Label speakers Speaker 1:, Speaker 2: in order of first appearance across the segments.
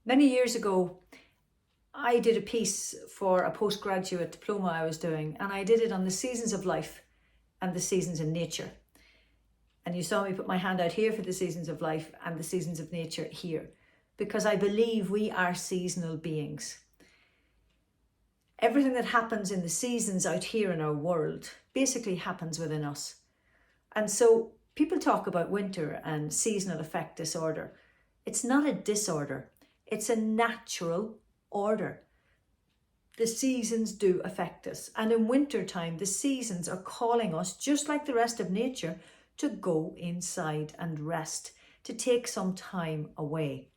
Speaker 1: Many years ago, I did a piece for a postgraduate diploma I was doing, and I did it on the seasons of life and the seasons in nature. And you saw me put my hand out here for the seasons of life and the seasons of nature here, because I believe we are seasonal beings. Everything that happens in the seasons out here in our world basically happens within us. And so people talk about winter and seasonal affect disorder. It's not a disorder, it's a natural order. The seasons do affect us. And in winter time, the seasons are calling us, just like the rest of nature, to go inside and rest, to take some time away.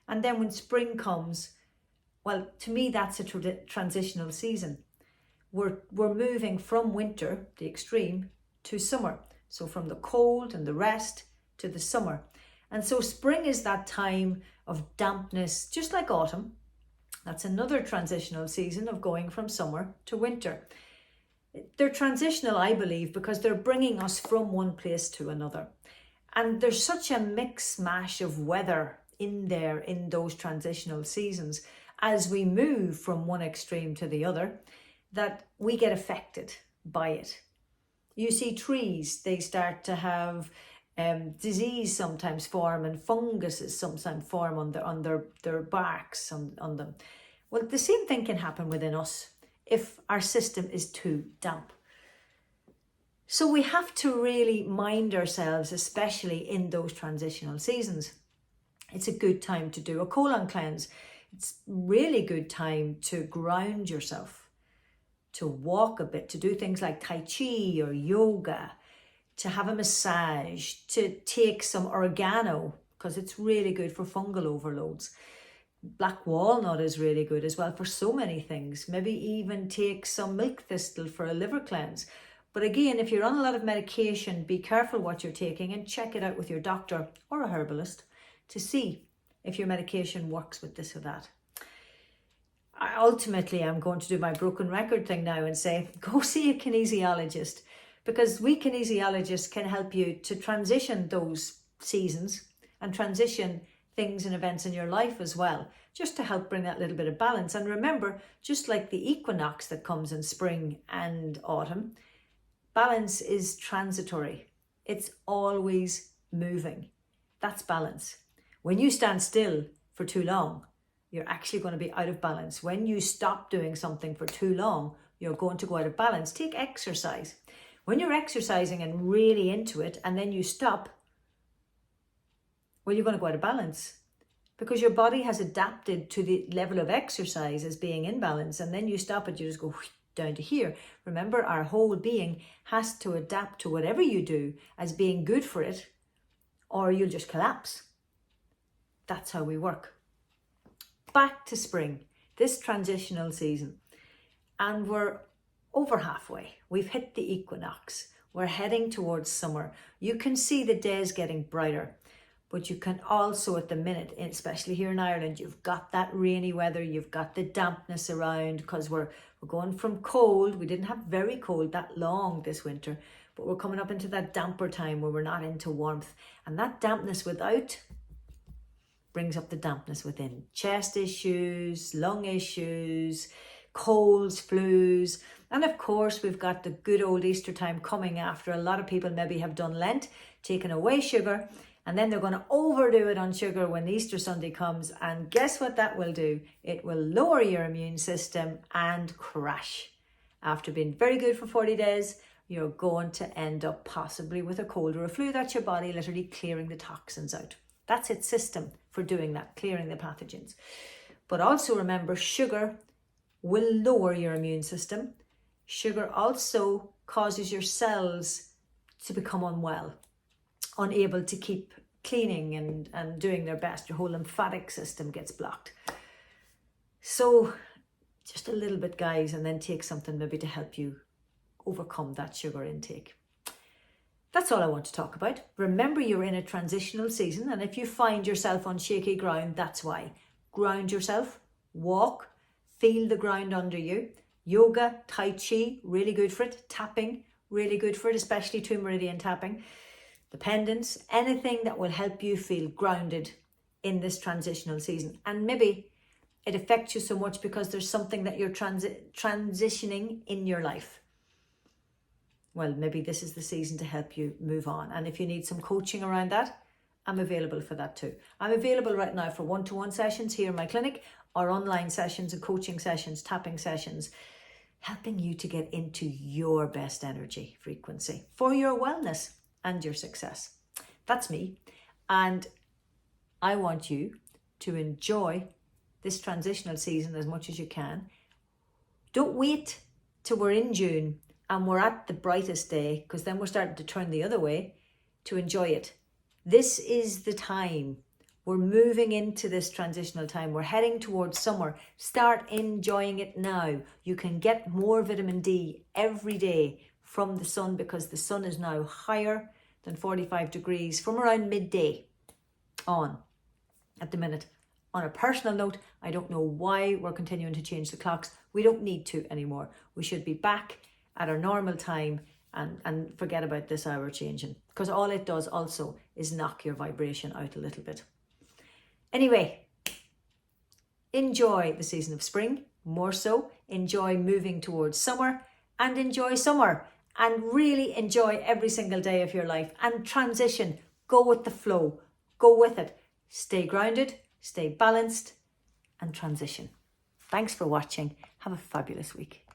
Speaker 1: And then when spring comes, well, to me, that's a transitional season. We're moving from winter, the extreme, to summer. So from the cold and the rest to the summer. And so spring is that time of dampness, just like autumn. That's another transitional season of going from summer to winter. They're transitional, I believe, because they're bringing us from one place to another. And there's such a mix mash of weather in there in those transitional seasons as we move from one extreme to the other that we get affected by it. You see trees, they start to have disease sometimes form, and funguses sometimes form on their barks on them. Well, the same thing can happen within us if our system is too damp. So we have to really mind ourselves, especially in those transitional seasons. It's a good time to do a colon cleanse. It's really good time to ground yourself, to walk a bit, to do things like Tai Chi or yoga, to have a massage, to take some oregano, because it's really good for fungal overloads. Black walnut is really good as well for so many things. Maybe even take some milk thistle for a liver cleanse. But again, if you're on a lot of medication, be careful what you're taking and check it out with your doctor or a herbalist to see if your medication works with this or that. Ultimately, I'm going to do my broken record thing now and say, go see a kinesiologist, because we kinesiologists can help you to transition those seasons and transition things and events in your life as well, just to help bring that little bit of balance. And remember, just like the equinox that comes in spring and autumn, balance is transitory. It's always moving. That's balance. When you stand still for too long, you're actually going to be out of balance. When you stop doing something for too long, you're going to go out of balance. Take exercise. When you're exercising and really into it, and then you stop, well, you're going to go out of balance because your body has adapted to the level of exercise as being in balance. And then you stop it, you just go down to here. Remember, our whole being has to adapt to whatever you do as being good for it, or you'll just collapse. That's how we work. Back to spring, this transitional season, and we're over halfway. We've hit the equinox. We're heading towards summer. You can see the days getting brighter, but you can also at the minute, especially here in Ireland, you've got that rainy weather, you've got the dampness around, because we're going from cold. We didn't have very cold that long this winter, but we're coming up into that damper time where we're not into warmth. And that dampness without brings up the dampness within. Chest issues, lung issues, colds, flus. And of course, we've got the good old Easter time coming after a lot of people maybe have done Lent, taken away sugar, and then they're going to overdo it on sugar when Easter Sunday comes. And guess what that will do? It will lower your immune system and crash. After being very good for 40 days, you're going to end up possibly with a cold or a flu. That's your body literally clearing the toxins out. That's its system for doing that, clearing the pathogens. But also remember, sugar will lower your immune system. Sugar also causes your cells to become unwell, unable to keep cleaning and doing their best. Your whole lymphatic system gets blocked. So just a little bit, guys, and then take something maybe to help you overcome that sugar intake. That's all I want to talk about. Remember, you're in a transitional season, and if you find yourself on shaky ground, that's why. Ground yourself, walk, feel the ground under you. Yoga, Tai Chi, really good for it. Tapping, really good for it, especially 2 meridian tapping. The pendants, anything that will help you feel grounded in this transitional season. And maybe it affects you so much because there's something that you're transitioning in your life. Well, maybe this is the season to help you move on. And if you need some coaching around that, I'm available for that too. I'm available right now for one-to-one sessions here in my clinic, or online sessions and coaching sessions, tapping sessions, helping you to get into your best energy frequency for your wellness and your success. That's me. And I want you to enjoy this transitional season as much as you can. Don't wait till we're in June and we're at the brightest day, because then we're starting to turn the other way, to enjoy it. This is the time. We're moving into this transitional time. We're heading towards summer. Start enjoying it now. You can get more vitamin D every day from the sun, because the sun is now higher than 45 degrees from around midday on at the minute. On a personal note, I don't know why we're continuing to change the clocks. We don't need to anymore. We should be back at our normal time and forget about this hour changing, because all it does also is knock your vibration out a little bit. Anyway, enjoy the season of spring, more so. Enjoy moving towards summer, and enjoy summer, and really enjoy every single day of your life, and transition. Go with the flow. Go with it. Stay grounded, stay balanced, and transition. Thanks for watching. Have a fabulous week.